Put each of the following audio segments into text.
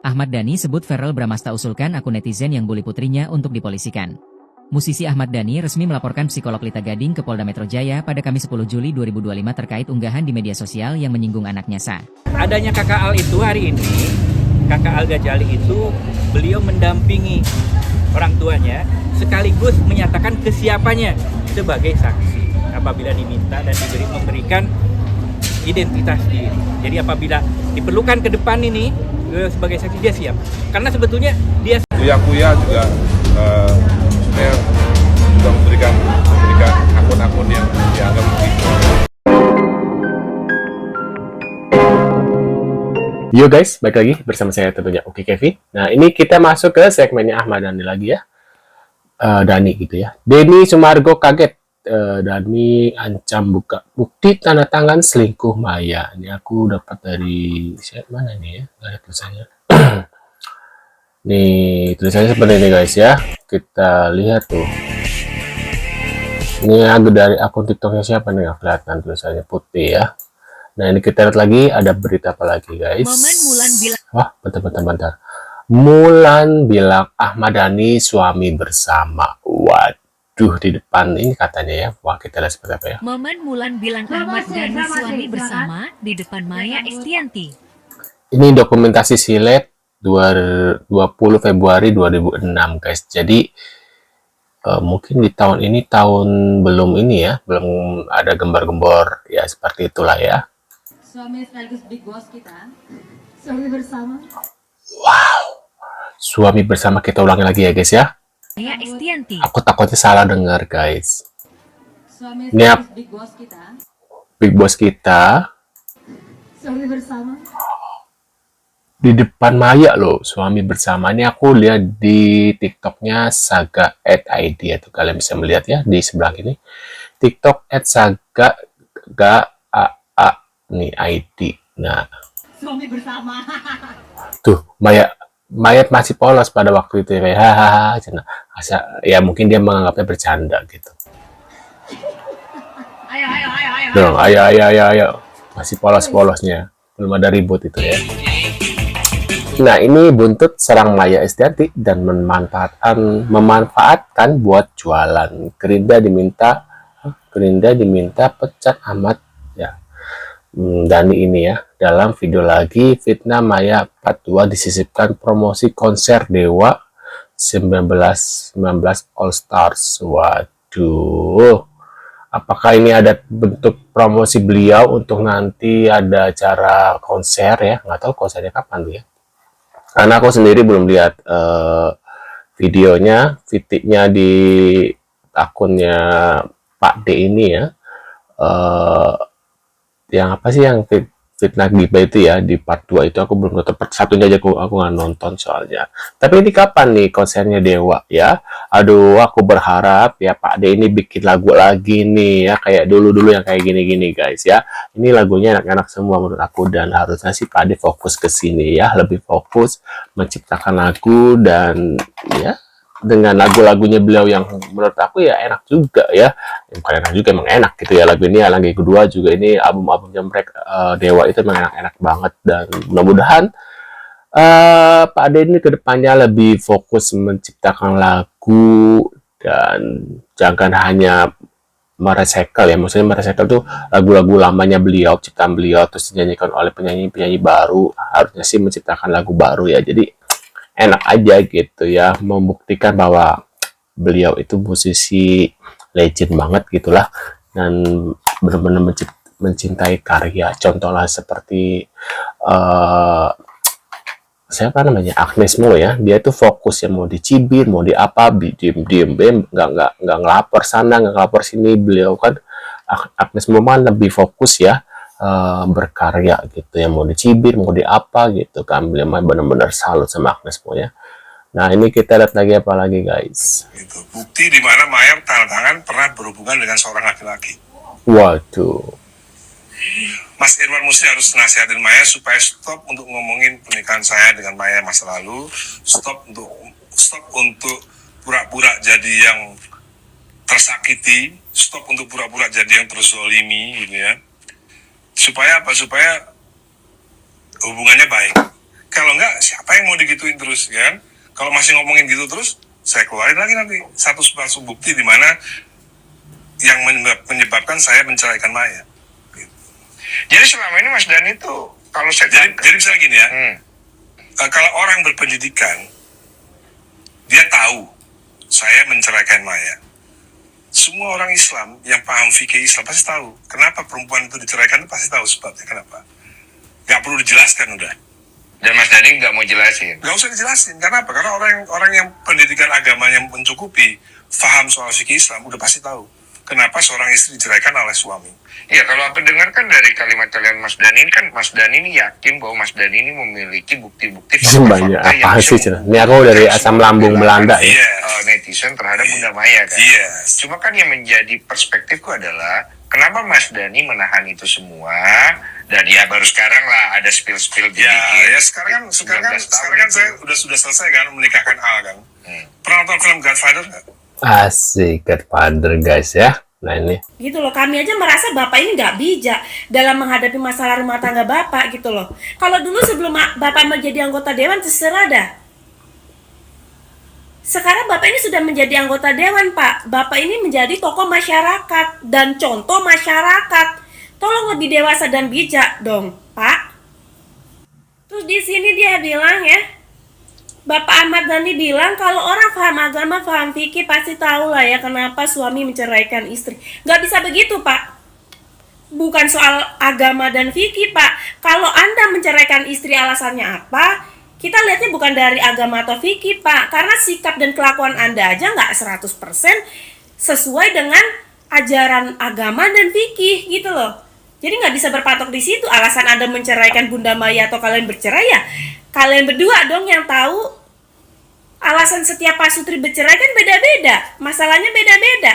Ahmad Dhani sebut Verrel Bramasta usulkan akun netizen yang bully putrinya untuk dipolisikan. Musisi Ahmad Dhani resmi melaporkan psikolog Lita Gading ke Polda Metro Jaya pada Kamis 10 Juli 2025 terkait unggahan di media sosial yang menyinggung anaknya Sa. Adanya kakak Al itu hari ini, kakak Al Ghazali itu beliau mendampingi orang tuanya sekaligus menyatakan kesiapannya sebagai saksi apabila diminta dan memberikan identitas diri. Jadi apabila diperlukan ke depan ini sebagai saksi dia siap. Karena sebetulnya dia Kuya juga saya juga memberikan akun-akun yang dianggap begitu. Yo guys, balik lagi bersama saya tentunya Uki Kevin. Nah ini kita masuk ke segmennya Ahmad Dhani lagi ya. Dhani gitu ya. Denny Sumargo kaget. Dhani ancam buka bukti tanda tangan selingkuh Maya. Ini aku dapat dari siapa mana nih ya? Gak ada tulisannya. Nih tulisannya seperti ini guys ya. Kita lihat tuh. Ini agak dari akun TikToknya siapa nih? Nggak kelihatan tulisannya putih ya. Nah ini kita lihat lagi ada berita apa lagi guys. Mulan bilang. Wah bentar. Mulan bilang Ahmad Dhani suami bersama. Waduh di depan ini katanya ya. Wah kita lihat seperti apa ya. Mulan bilang Ahmad Dhani suami bersama di depan Maya Estianty. Ini dokumentasi silet 20 Februari 2006 guys. Jadi mungkin di tahun ini belum ini ya, belum ada gembar-gembor ya seperti itulah ya. Suami sekaligus big boss kita. Suami bersama. Wow. Suami bersama, kita ulangi lagi ya guys ya. Maya Estianty. Aku takutnya salah dengar guys. Suami Ini sekaligus big boss kita. big boss kita Suami bersama. di depan Maya loh, suami bersama. Ini aku lihat di TikToknya saga@id atau kalian bisa melihat ya di sebelah ini. TikTok @saga nih ID. Nah, Suami bersama. tuh Mayat masih polos pada waktu itu ya. Hahaha. Ya mungkin dia menganggapnya bercanda gitu. Ayo. Masih polos-polosnya. Belum ada ribut itu ya. Nah, ini buntut serang Maya Estianty dan memanfaatkan buat jualan. Gerinda diminta pecat Ahmad ya. Dhani ini ya. Dalam video lagi, fitnah Maya 42 disisipkan promosi konser Dewa 19 All Stars. Waduh. Apakah ini ada bentuk promosi beliau untuk nanti ada acara konser ya? Nggak tahu konsernya kapan tuh ya. Karena aku sendiri belum lihat videonya, fitiknya di akunnya Pak D ini ya. Yang apa sih yang fitnah gibah itu ya di part 2 itu aku belum nonton. Part satunya aja aku nggak nonton soalnya. Tapi ini kapan nih konsernya Dewa ya? Aduh, aku berharap ya Pak D ini bikin lagu lagi nih ya kayak dulu-dulu yang kayak gini-gini guys ya. Ini lagunya enak-enak semua menurut aku dan harusnya sih Pak D fokus ke sini ya, lebih fokus menciptakan lagu dan ya dengan lagu-lagunya beliau yang menurut aku ya enak juga ya. Bukan enak juga, emang enak gitu ya lagu ini. Lagi kedua juga ini album-albumnya mereka Dewa itu emang enak-enak banget dan mudah-mudahan Pak Ade ini kedepannya lebih fokus menciptakan lagu dan jangan hanya merecycle ya. Maksudnya merecycle tuh lagu-lagu lamanya beliau, ciptaan beliau terus dinyanyikan oleh penyanyi-penyanyi baru. Harusnya sih menciptakan lagu baru ya. Jadi enak aja gitu ya, membuktikan bahwa beliau itu musisi legend banget gitulah dan benar-benar mencintai karya. Contohnya seperti siapa namanya Agnes Mo ya, dia tuh fokus ya mau dicibir mau di apa diem nggak ngelapor sana nggak ngelapor sini. Beliau kan Agnes Mo kan lebih fokus ya berkarya gitu ya, mau dicibir mau di apa gitu kan. Beliau benar-benar salut sama Agnes Mo ya. Nah ini kita lihat lagi apa lagi guys. Itu bukti di mana Maya tanda tangan pernah berhubungan dengan seorang laki-laki. Waduh. Mas Irwan Musli harus nasihatin Maya supaya stop untuk ngomongin pernikahan saya dengan Maya masa lalu, stop untuk pura-pura jadi yang tersakiti, stop untuk pura-pura jadi yang terzolimi gitu ya. Supaya apa? Supaya hubungannya baik. Kalau enggak, siapa yang mau digituin terus, kan? Kalau masih ngomongin gitu terus, saya keluarin lagi nanti satu bukti di mana yang menyebabkan saya menceraikan Maya. Jadi selama ini Mas Dhani tuh kalau saya Jadi misalnya gini ya, kalau orang berpendidikan, dia tahu saya menceraikan Maya. Semua orang Islam yang paham fikih Islam pasti tahu kenapa perempuan itu diceraikan, itu pasti tahu sebabnya kenapa. Gak perlu dijelaskan udah. dan Mas Dhani nggak mau jelasin. Gak usah dijelasin. Karena apa? Karena orang yang pendidikan agamanya mencukupi, paham soal fikih Islam, udah pasti tahu kenapa seorang istri diceraikan oleh suami. Iya, kalau aku dengar kan dari kalimat kalian Mas Dhani ini kan Mas Dhani ini yakin bahwa Mas Dhani ini memiliki bukti-bukti Banyak apa sih Cina? Ini aku dari asam lambung Belanda ya. Netizen terhadap Bunda Maya kan. Yes. Cuma kan yang menjadi perspektifku adalah kenapa Mas Dhani menahan itu semua dan ya baru sekarang lah ada spill-spill Ya, dikit. ya sekarang kan saya sudah selesai kan menikahkan Al kan. Pernah nonton film Godfather nggak? Asik, Godfather guys ya. Nah ini. Gitu loh, kami aja merasa bapak ini nggak bijak dalam menghadapi masalah rumah tangga bapak gitu loh. Kalau dulu sebelum bapak menjadi anggota dewan terserah dah. Sekarang bapak ini sudah menjadi anggota dewan, Pak. Bapak ini menjadi tokoh masyarakat dan contoh masyarakat. Tolong lebih dewasa dan bijak dong, Pak. Terus di sini dia bilang ya, Bapak Ahmad Dhani bilang kalau orang paham agama, paham fikih pasti tahu lah ya kenapa suami menceraikan istri. Nggak bisa begitu, Pak. Bukan soal agama dan fikih, Pak. Kalau Anda menceraikan istri alasannya apa, kita lihatnya bukan dari agama atau fikih, Pak. Karena sikap dan kelakuan Anda aja nggak 100% sesuai dengan ajaran agama dan fikih gitu loh. Jadi nggak bisa berpatok di situ. Alasan Anda menceraikan Bunda Maya atau kalian bercerai ya kalian berdua dong yang tahu. Alasan setiap pasutri bercerai kan beda-beda. Masalahnya beda-beda.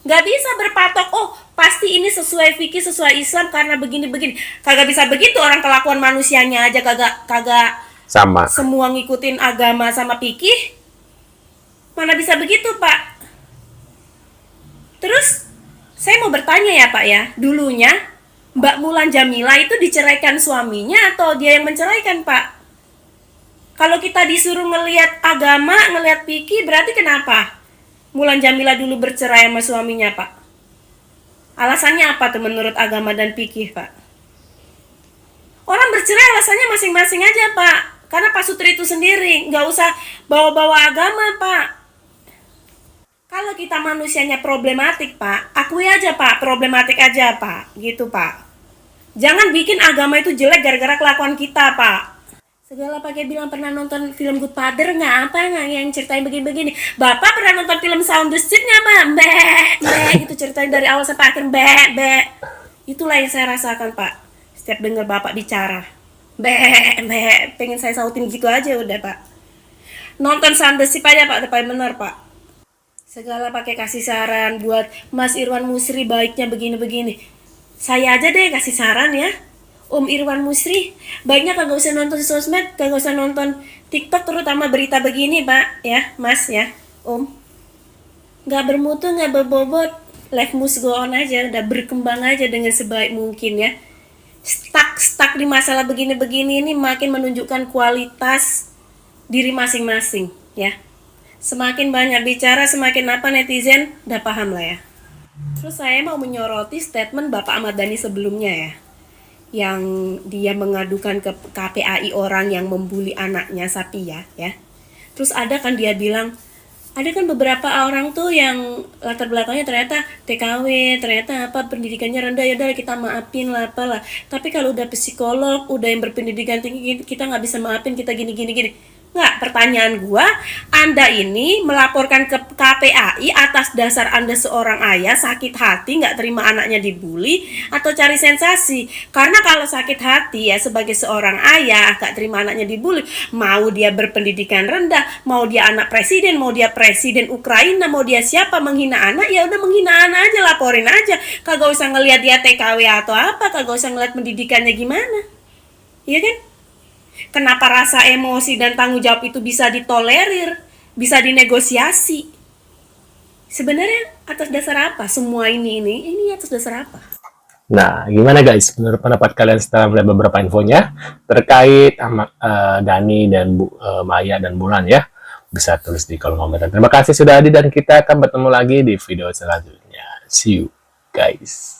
Nggak bisa berpatok, oh pasti ini sesuai fikih, sesuai Islam karena begini-begini. Kagak bisa begitu, orang kelakuan manusianya aja kagak Sama. semua ngikutin agama sama fikih. Mana bisa begitu, Pak? Terus saya mau bertanya ya, Pak ya. Dulunya Mbak Mulan Jamila itu diceraikan suaminya atau dia yang menceraikan, Pak? Kalau kita disuruh ngelihat agama, ngelihat fikih, berarti kenapa Mulan Jamila dulu bercerai sama suaminya, Pak? Alasannya apa tuh menurut agama dan fikih, Pak? Orang bercerai alasannya masing-masing aja, Pak. Karena Pak Sutri itu sendiri, nggak usah bawa-bawa agama, Pak. Kalau kita manusianya problematik, Pak, akui aja, Pak, problematik aja, Pak. Gitu, Pak. Jangan bikin agama itu jelek gara-gara kelakuan kita, Pak. Segala pakai bilang pernah nonton film Godfather nggak yang ceritain begini-begini. Bapak pernah nonton film Sound the Street nggak, Pak? Mbak, gitu ceritain dari awal sampai akhir, mbak. Itulah yang saya rasakan, Pak. Setiap dengar Bapak bicara, mbak, pengen saya sautin gitu aja udah, Pak. Nonton Sound the Street aja, Pak, paling benar, Pak. Segala pakai kasih saran buat Mas Irwan Musri baiknya begini-begini. Saya aja deh kasih saran ya. Om Irwan Musri, baiknya kagak usah nonton sosmed, kagak usah nonton TikTok terutama berita begini, Pak, ya, Mas ya, Om. Nggak bermutu, nggak berbobot, life must go on aja, udah berkembang aja dengan sebaik mungkin ya. Stuck di masalah begini-begini ini makin menunjukkan kualitas diri masing-masing ya. Semakin banyak bicara, semakin apa netizen, udah paham lah ya. Terus saya mau menyoroti statement Bapak Ahmad Dhani sebelumnya ya. Yang dia mengadukan ke KPAI orang yang membuli anaknya Sapia ya. Terus ada kan dia bilang, ada kan beberapa orang tuh yang latar belakangnya ternyata TKW, ternyata apa pendidikannya rendah, ya udah kita maafin lah apalah. Tapi kalau udah psikolog, udah yang berpendidikan tinggi kita nggak bisa maafin, kita gini. Nggak, pertanyaan gua, Anda ini melaporkan ke KPAI atas dasar Anda seorang ayah sakit hati nggak terima anaknya dibully atau cari sensasi? Karena kalau sakit hati ya sebagai seorang ayah nggak terima anaknya dibully, mau dia berpendidikan rendah, mau dia anak presiden, mau dia presiden Ukraina, mau dia siapa menghina anak, ya udah menghina anak aja, laporin aja. Kagak usah ngelihat dia TKW atau apa, kagak usah ngelihat pendidikannya gimana. Iya kan? Kenapa rasa emosi dan tanggung jawab itu bisa ditolerir, bisa dinegosiasi? Sebenarnya atas dasar apa semua ini atas dasar apa? Nah, gimana guys? Menurut pendapat kalian setelah melihat beberapa infonya terkait Dani dan Maya dan Bulan ya? Bisa tulis di kolom komentar. Terima kasih sudah hadir dan kita akan bertemu lagi di video selanjutnya. See you guys.